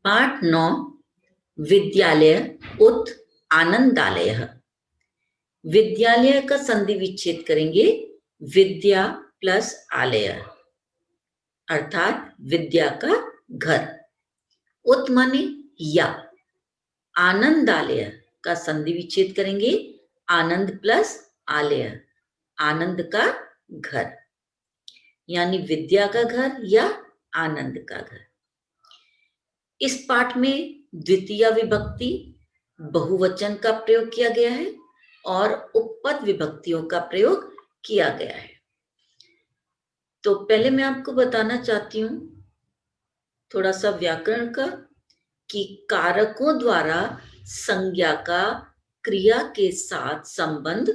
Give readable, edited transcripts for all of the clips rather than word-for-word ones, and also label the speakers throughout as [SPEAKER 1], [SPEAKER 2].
[SPEAKER 1] पाठ 9 विद्यालय उत आनंदालय। विद्यालय का संधि विच्छेद करेंगे विद्या प्लस आलय अर्थात विद्या का घर। उत माने या, आनंदालय का संधि विच्छेद करेंगे आनंद प्लस आलय, आनंद का घर, यानी विद्या का घर या आनंद का घर। इस पाठ में द्वितीय विभक्ति बहुवचन का प्रयोग किया गया है और उपपद विभक्तियों का प्रयोग किया गया है। तो पहले मैं आपको बताना चाहती हूं थोड़ा सा व्याकरण का कि कारकों द्वारा संज्ञा का क्रिया के साथ संबंध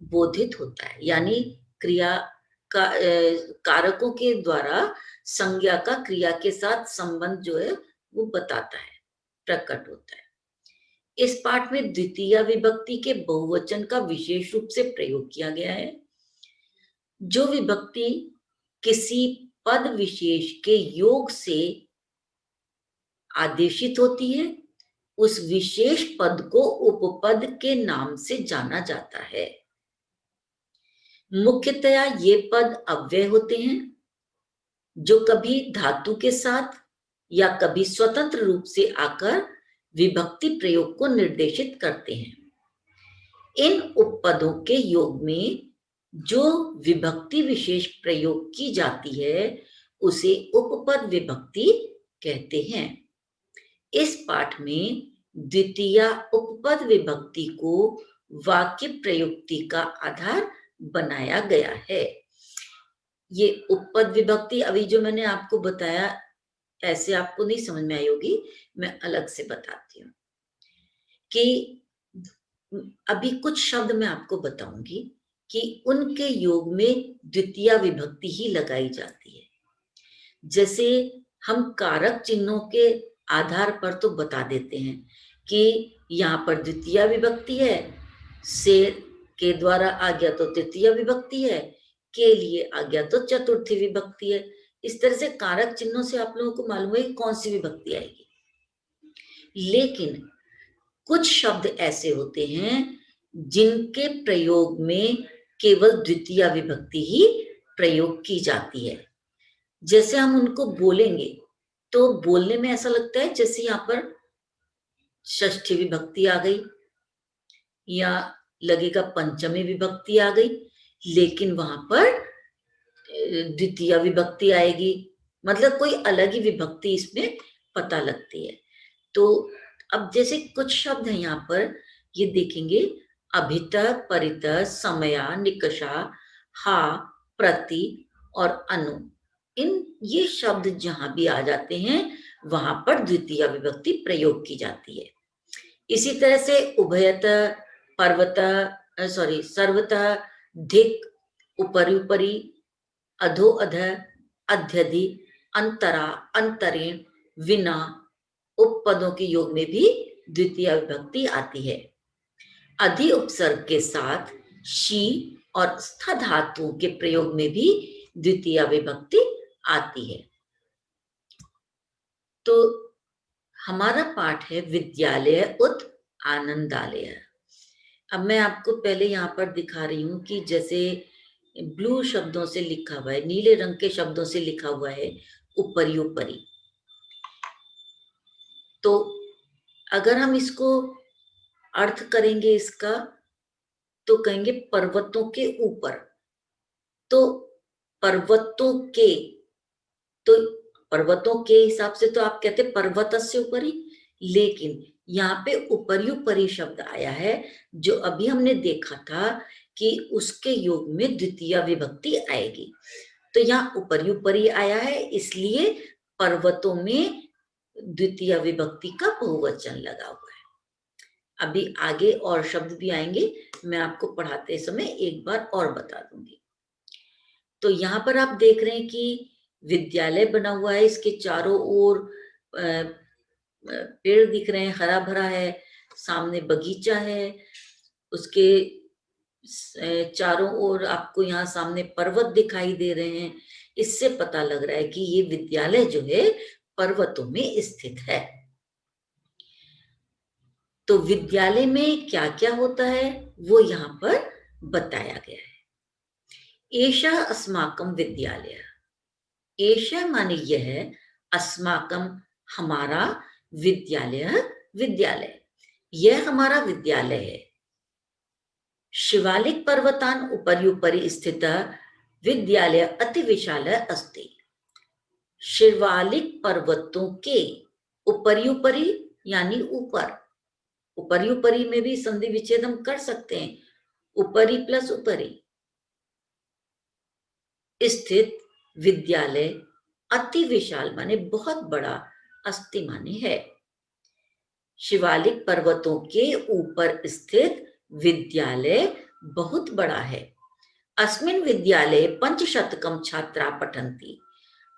[SPEAKER 1] बोधित होता है, यानी क्रिया का कारकों के द्वारा संज्ञा का क्रिया के साथ संबंध जो है वो बताता है, प्रकट होता है। इस पाठ में द्वितीय विभक्ति के बहुवचन का विशेष रूप से प्रयोग किया गया है। जो विभक्ति किसी पद विशेष के योग से आदेशित होती है उस विशेष पद को उपपद के नाम से जाना जाता है। मुख्यतया ये पद अव्यय होते हैं जो कभी धातु के साथ या कभी स्वतंत्र रूप से आकर विभक्ति प्रयोग को निर्देशित करते हैं। इन उपपदों के योग में जो विभक्ति विशेष प्रयोग की जाती है उसे उपपद विभक्ति कहते हैं। इस पाठ में द्वितीय उपपद विभक्ति को वाक्य प्रयुक्ति का आधार बनाया गया है। ये उपपद विभक्ति अभी जो मैंने आपको बताया ऐसे आपको नहीं समझ में आई होगी, मैं अलग से बताती हूँ कि अभी कुछ शब्द मैं आपको बताऊंगी कि उनके योग में द्वितीय विभक्ति ही लगाई जाती है। जैसे हम कारक चिन्हों के आधार पर तो बता देते हैं कि यहाँ पर द्वितीय विभक्ति है, से के द्वारा आ गया तो तृतीय विभक्ति है, के लिए आ गया तो चतुर्थी विभक्ति है। इस तरह से कारक चिन्हों से आप लोगों को मालूम है कौन सी विभक्ति आएगी। लेकिन कुछ शब्द ऐसे होते हैं जिनके प्रयोग में केवल द्वितीय विभक्ति ही प्रयोग की जाती है। जैसे हम उनको बोलेंगे तो बोलने में ऐसा लगता है जैसे यहाँ पर षष्ठी विभक्ति आ गई या लगेगा पंचमी विभक्ति आ गई, लेकिन वहां पर द्वितीय विभक्ति आएगी, मतलब कोई अलग ही विभक्ति इसमें पता लगती है। तो अब जैसे कुछ शब्द हैं यहाँ पर, ये देखेंगे अभित, परित, समया, निकषा, हा, प्रति और अनु, इन ये शब्द जहां भी आ जाते हैं वहां पर द्वितीय विभक्ति प्रयोग की जाती है। इसी तरह से उभयत, पर्वत, सर्वत, धिक, उपरि, अधो अध, अध्यधि, अंतरा, अंतरेण, विना, उपपदों के योग में भी द्वितीय विभक्ति आती है। अधि उपसर्ग के साथ शी और स्थ धातुओं के प्रयोग में भी द्वितीय विभक्ति आती है। तो हमारा पाठ है विद्यालय उत आनंदालय। अब मैं आपको पहले यहाँ पर दिखा रही हूँ कि जैसे ब्लू शब्दों से लिखा हुआ है, नीले रंग के शब्दों से लिखा हुआ है उपरि उपरि। तो अगर हम इसको अर्थ करेंगे इसका तो कहेंगे पर्वतों के ऊपर। तो पर्वतों के, तो पर्वतों के हिसाब से तो आप कहते पर्वतस्य उपरि, लेकिन यहाँ पे उपरि उपरि शब्द आया है जो अभी हमने देखा था कि उसके योग में द्वितीय विभक्ति आएगी। तो यहाँ उपरि उपरि आया है इसलिए पर्वतों में द्वितीय विभक्ति का बहुवचन लगा हुआ है। अभी आगे और शब्द भी आएंगे, मैं आपको पढ़ाते समय एक बार और बता दूंगी। तो यहाँ पर आप देख रहे हैं कि विद्यालय बना हुआ है, इसके चारों ओर पेड़ दिख रहे हैं, हरा भरा है, सामने बगीचा है, उसके चारों ओर आपको यहाँ सामने पर्वत दिखाई दे रहे हैं। इससे पता लग रहा है कि ये विद्यालय जो है पर्वतों में स्थित है। तो विद्यालय में क्या क्या होता है वो यहाँ पर बताया गया है। एषा अस्माकं विद्यालय, एषा माने यह, अस्माकं हमारा, विद्यालय विद्यालय, यह हमारा विद्यालय है। शिवालिक पर्वतान् उपर्युपरि स्थितः विद्यालय अति विशाल अस्ति। शिवालिक पर्वतों के उपर्युपरि यानी ऊपर, उपर्युपरि में भी संधि विच्छेद हम कर सकते हैं, उपरि प्लस उपरि, स्थित विद्यालय अति विशाल माने बहुत बड़ा, अस्ति माने है। शिवालिक पर्वतों के ऊपर स्थित विद्यालय बहुत बड़ा है। अस्मिन् विद्यालये 500 छात्रा पठन्ति।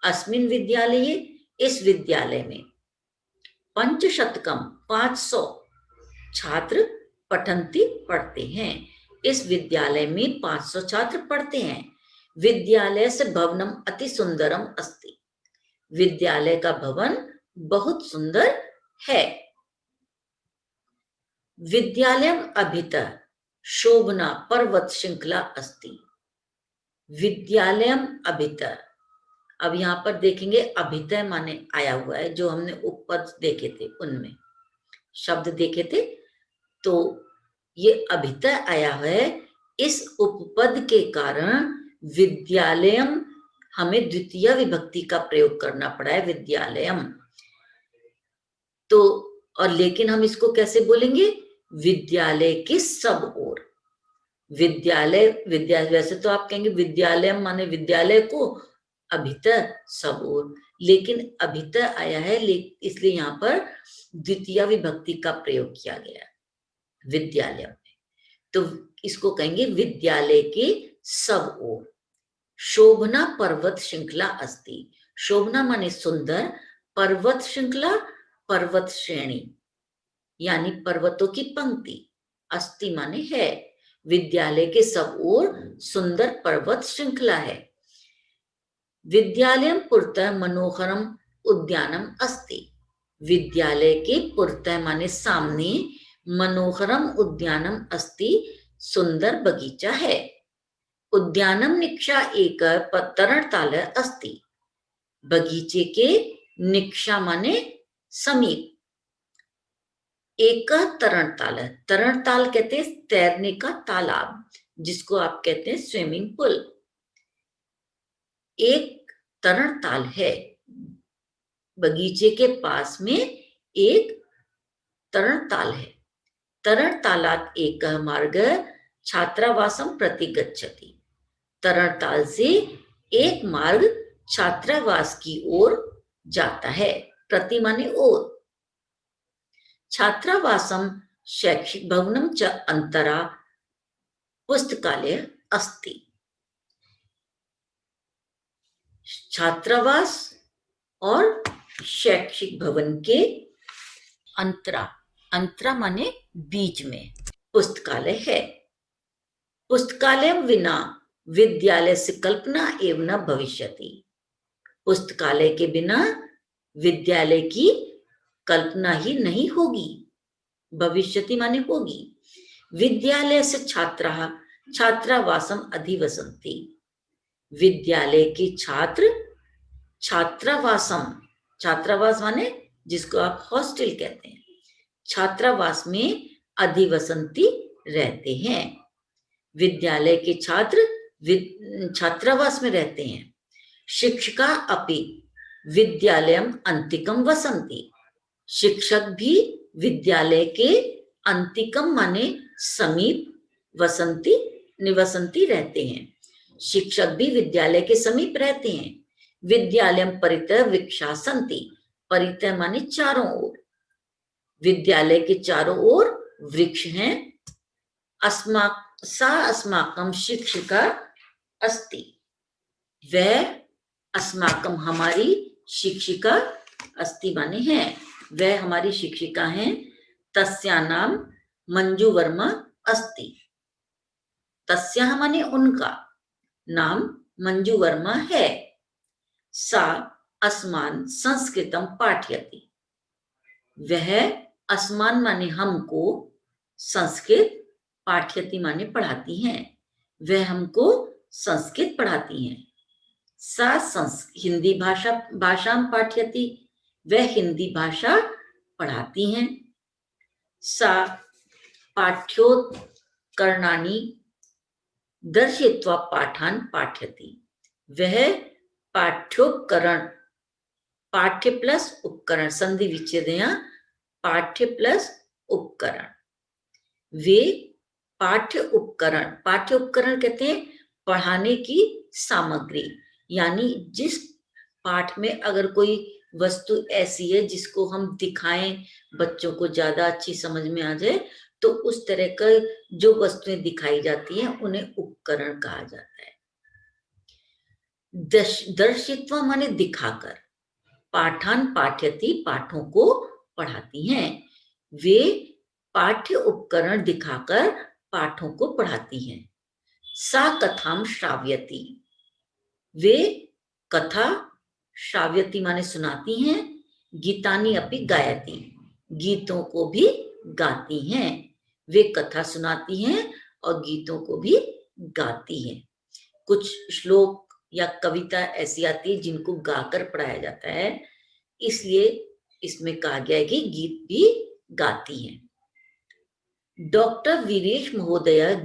[SPEAKER 1] अस्मिन् विद्यालये, इस विद्यालय में, 500 500 छात्र पठन्ति पढ़ते हैं। इस विद्यालय में 500 छात्र पढ़ते हैं। विद्यालय से भवनम अति सुंदरम अस्ति। विद्यालय का भवन बहुत सुंदर है। विद्यालयम अभितः शोभना पर्वत श्रृंखला अस्ति। विद्यालयम अभितः, अब यहाँ पर देखेंगे अभितः माने आया हुआ है, जो हमने उपपद देखे थे उनमें शब्द देखे थे, तो ये अभितः आया है। इस उपपद के कारण विद्यालयम हमें द्वितीय विभक्ति का प्रयोग करना पड़ा है, विद्यालयम। तो और लेकिन हम इसको कैसे बोलेंगे, विद्यालय की सब ओर। विद्यालय वैसे तो आप कहेंगे विद्यालयम माने विद्यालय को, अभितः सब ओर, लेकिन अभितः आया है इसलिए यहाँ पर द्वितीय विभक्ति का प्रयोग किया गया विद्यालय में। तो इसको कहेंगे विद्यालय के सब ओर। शोभना पर्वत श्रृंखला अस्ति। शोभना माने सुंदर, पर्वत श्रृंखला पर्वत श्रेणी यानी पर्वतों की पंक्ति, अस्ति माने है। विद्यालय के सब ओर सुंदर पर्वत श्रृंखला है। विद्यालयं पुरतः मनोहरम उद्यानम अस्ति। विद्यालय के पुरतः माने सामने, मनोहरम उद्यानम अस्ति, सुंदर बगीचा है। उद्यानम निक्षा एक तरणताल अस्ति। बगीचे के निक्षा माने समीप, एक तरणताल, तरणताल कहते हैं तैरने का तालाब, जिसको आप कहते हैं स्विमिंग पूल। एक तरणताल है, बगीचे के पास में एक तरणताल है। तरणतालात् एक मार्ग छात्रावासम प्रति गच्छति। तरणताल से एक मार्ग छात्रावास की ओर जाता है। प्रति माने ओर। छात्रावासम शैक्षिक भवनम च अंतरा पुस्तकालय अस्ति। छात्रावास और शैक्षिक भवन के अंतरा, अंतरा माने बीच में पुस्तकालय है। पुस्तकालय विना विद्यालय से कल्पना एवं न भविष्यति। पुस्तकालय के बिना विद्यालय की कल्पना ही नहीं होगी, भविष्यति माने होगी। विद्यालय से छात्रा छात्रावासम अधिवसन्ति। विद्यालय के छात्र छात्रावासम, छात्रावास माने जिसको आप हॉस्टल कहते हैं, छात्रावास में अधिवसन्ति रहते हैं। विद्यालय के छात्र छात्रावास में रहते हैं। शिक्षिका अपि विद्यालयम अंतिकम वसन्ति। शिक्षक भी विद्यालय के अंतिकम माने समीप, वसंती निवसंती रहते हैं। शिक्षक भी विद्यालय के समीप रहते हैं। विद्यालयम परितः वृक्षा सन्ति। परितः माने चारों ओर। विद्यालय के चारों ओर वृक्ष हैं। अस्माकम शिक्षिका अस्ति। वह अस्माकम हमारी शिक्षिका अस्ति माने है, वह हमारी शिक्षिका हैं। तस्या नाम मंजू वर्मा अस्ति। तस्या माने उनका, नाम मंजू वर्मा है। सा अस्मान् संस्कृतं पाठयति। वह अस्मान माने हमको, संस्कृत पाठयति माने पढ़ाती हैं, वह हमको संस्कृत पढ़ाती हैं। सा हिंदी भाषां पाठयति, वह हिंदी भाषा पढ़ाती हैं। सा पाठ्योपकरणानि दर्शयित्वा पाठान् पाठयति, वह पाठ्योपकरण, पाठ्य प्लस उपकरण, संधि विच्छेदया, पाठ्य प्लस उपकरण, वे पाठ्य उपकरण कहते हैं पढ़ाने की सामग्री, यानी जिस पाठ में अगर कोई वस्तु ऐसी है जिसको हम दिखाएं, बच्चों को ज्यादा अच्छी समझ में आ जाए, तो उस तरह का जो वस्तुएं दिखाई जाती हैं उन्हें उपकरण कहा जाता है। दर्शित्वा माने दिखाकर, पाठान पाठयति पाठों को पढ़ाती हैं, वे पाठ्य उपकरण दिखाकर पाठों को पढ़ाती हैं। सा कथाम श्राव्यति, वे कथा श्राव्यति माने सुनाती हैं, गीतानि अपि गायति, गीतों को भी गाती हैं, वे कथा सुनाती हैं और गीतों को भी गाती हैं। कुछ श्लोक या कविता ऐसी आती है जिनको गाकर पढ़ाया जाता है, इसलिए इसमें कहा गया है कि गीत भी गाती हैं। डॉक्टर वीरेश महोदय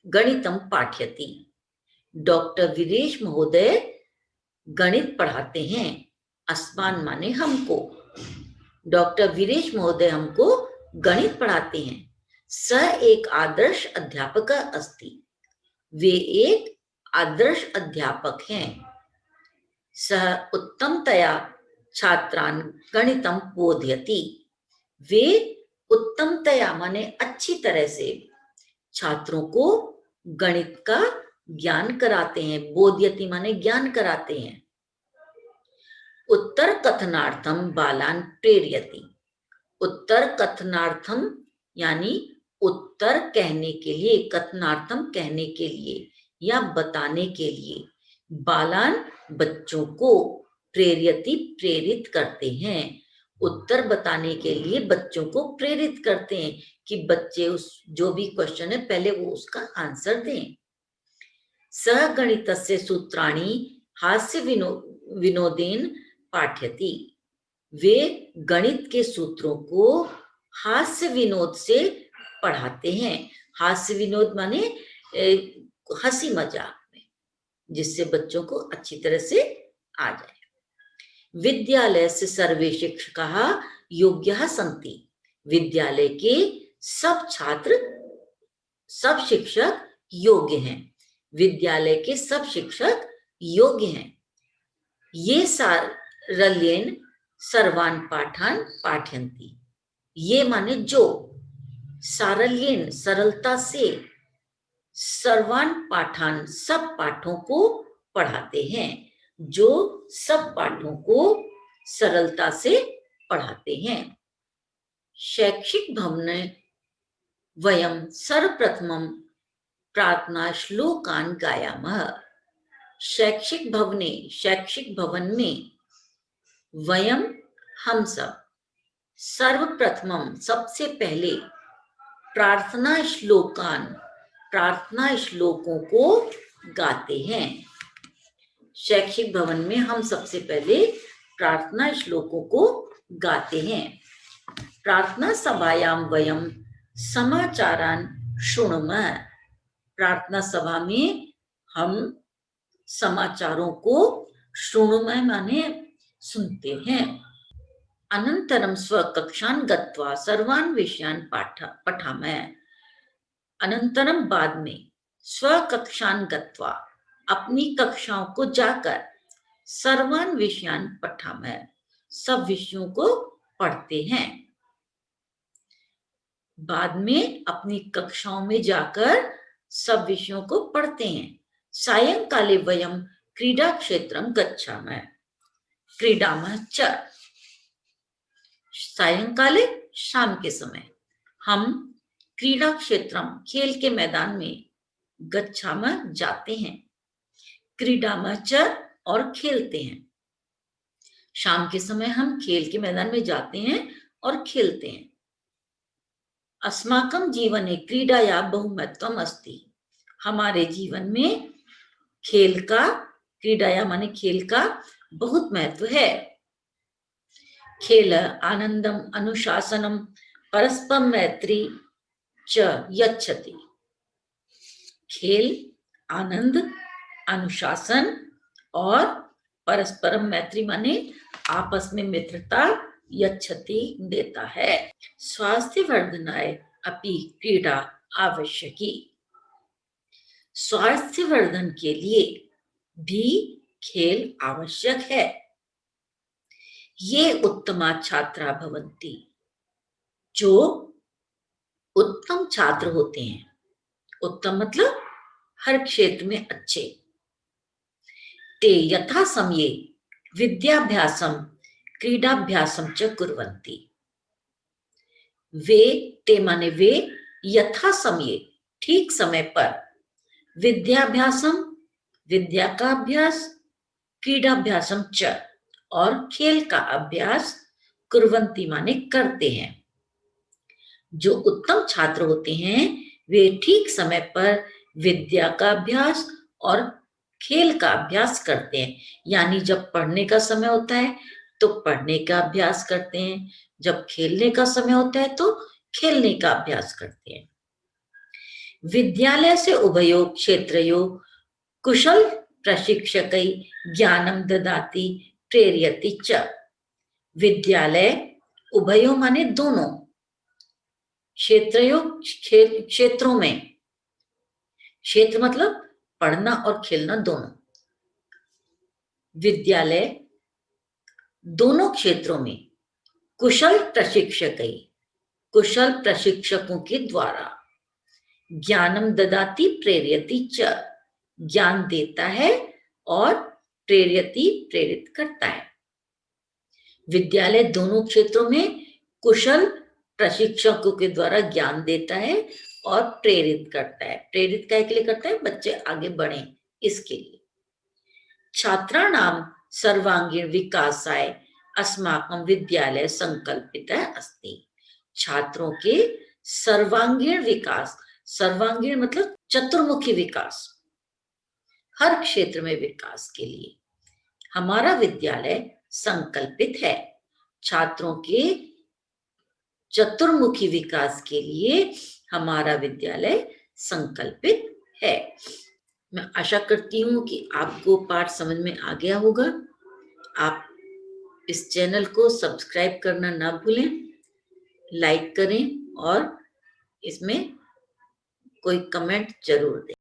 [SPEAKER 1] गणितम पाठयति, डॉक्टर वीरेश महोदय गणित पढ़ाते हैं। अस्मान माने हमको, डॉक्टर वीरेश महोदय हमको गणित पढ़ाते हैं। स एक आदर्श अध्यापक अस्ति, वे एक आदर्श अध्यापक हैं। सह उत्तमतया छात्रान् गणितम बोधयति, वे उत्तमतया माने अच्छी तरह से छात्रों को गणित का ज्ञान कराते हैं, बोधयति माने ज्ञान कराते हैं। उत्तर कथनार्थम बालान प्रेरयति, उत्तर कथनार्थम यानी उत्तर कहने के लिए, कथनार्थम कहने के लिए या बताने के लिए, बालान बच्चों को, प्रेरयति प्रेरित करते हैं, उत्तर बताने के लिए बच्चों को प्रेरित करते हैं कि बच्चे उस जो भी क्वेश्चन है पहले वो उसका आंसर दें। सह गणितस्य सूत्राणि हास्य विनोदेन पाठयति, वे गणित के सूत्रों को हास्य विनोद से पढ़ाते हैं। हास्य विनोद माने हंसी मजाक में, जिससे बच्चों को अच्छी तरह से आ जाए। विद्यालय से सर्वे शिक्षकाः योग्याः सन्ति, विद्यालय के सब छात्र, सब शिक्षक योग्य हैं, विद्यालय के सब शिक्षक योग्य हैं। ये सारल्येन सर्वान् पाठान् पाठयन्ति, ये माने जो, सारल्येन सरलता से, सर्वान् पाठान् सब पाठों को पढ़ाते हैं, जो सब पाठों को सरलता से पढ़ाते हैं। शैक्षिक भवने वयं सर्वप्रथमं प्रार्थना श्लोकान् गायामः, शैक्षिक भवन में वयं हम सब सर्वप्रथमं सबसे पहले प्रार्थना श्लोकों को गाते हैं। शैक्षिक भवन में हम सबसे पहले प्रार्थना श्लोकों को गाते हैं। प्रार्थना सभायां वयं समाचारान् शृणुमः, प्रार्थना सभा में हम समाचारों को शृणुमः माने सुनते हैं। अनंतरम स्वकक्षान् गत्वा सर्वान् विषयान् पठामः, अनंतरम बाद में स्वकक्षान् गत्वा अपनी कक्षाओं को जाकर सर्वान् विषयान् पठामः सब विषयों को पढ़ते हैं। बाद में अपनी कक्षाओं में जाकर सब विषयों को पढ़ते हैं। सायंकाले वयं क्रीडा क्षेत्रं गच्छामः क्रीडामः च, सायंकाले शाम के समय हम क्रीडा क्षेत्रम खेल के मैदान में गच्छामः जाते हैं, क्रीडामः च और खेलते हैं। शाम के समय हम खेल के मैदान में जाते हैं और खेलते हैं। अस्माकं जीवने क्रीडाया बहुमहत्त्वम् अस्ति। हमारे जीवन में खेल का, क्रीडाया माने खेल का बहुत महत्व है। खेल आनंदम अनुशासनम परस्पर मैत्री च यच्छति। खेल आनंद, अनुशासन और परस्परम मैत्री माने आपस में मित्रता यच्छति देता है। स्वास्थ्य वर्धनाय अपि क्रीडा आवश्यकी। स्वास्थ्य वर्धन के लिए भी खेल आवश्यक है। ये उत्तमा छात्रा भवन्ति, जो उत्तम छात्र होते हैं। उत्तम मतलब हर क्षेत्र में अच्छे। ते यथा समये विद्याभ्यासम क्रीडाभ्यासम च कुर्वन्ति। वे, ते माने वे, यथा समय ठीक समय पर विद्याभ्यासम विद्या का अभ्यास, क्रीडाभ्यासम च और खेल का अभ्यास, कुर्वन्ति माने करते हैं। जो उत्तम छात्र होते हैं वे ठीक समय पर विद्या का अभ्यास और खेल का अभ्यास करते हैं। यानी जब पढ़ने का समय होता है तो पढ़ने का अभ्यास करते हैं, जब खेलने का समय होता है तो खेलने का अभ्यास करते हैं। विद्यालय से उभयो क्षेत्रयो कुशल प्रशिक्षकै ज्ञानम ददाति प्रेरयति च। विद्यालय उभयो माने दोनों, क्षेत्रयो क्षेत्रों में, क्षेत्र मतलब पढ़ना और खेलना दोनों। विद्यालय दोनों क्षेत्रों में कुशल प्रशिक्षकै, कुशल प्रशिक्षकों के द्वारा, ज्ञानम ददाति प्रेरयति च, ज्ञान देता है और प्रेरयति प्रेरित करता है। विद्यालय दोनों क्षेत्रों में कुशल प्रशिक्षकों के द्वारा ज्ञान देता है और प्रेरित करता है। प्रेरित क्या के लिए करता है? बच्चे आगे बढ़े इसके लिए। छात्राणाम सर्वांगीण विकासाय अस्माकं विद्यालय संकल्पितः अस्ति। छात्रों के सर्वांगीण विकास, सर्वांगीण मतलब चतुर्मुखी विकास, हर क्षेत्र में विकास के लिए हमारा विद्यालय संकल्पित है। छात्रों के चतुर्मुखी विकास के लिए हमारा विद्यालय संकल्पित है। मैं आशा करती हूँ कि आपको पाठ समझ में आ गया होगा। आप इस चैनल को सब्सक्राइब करना ना भूलें, लाइक करें और इसमें कोई कमेंट जरूर दें।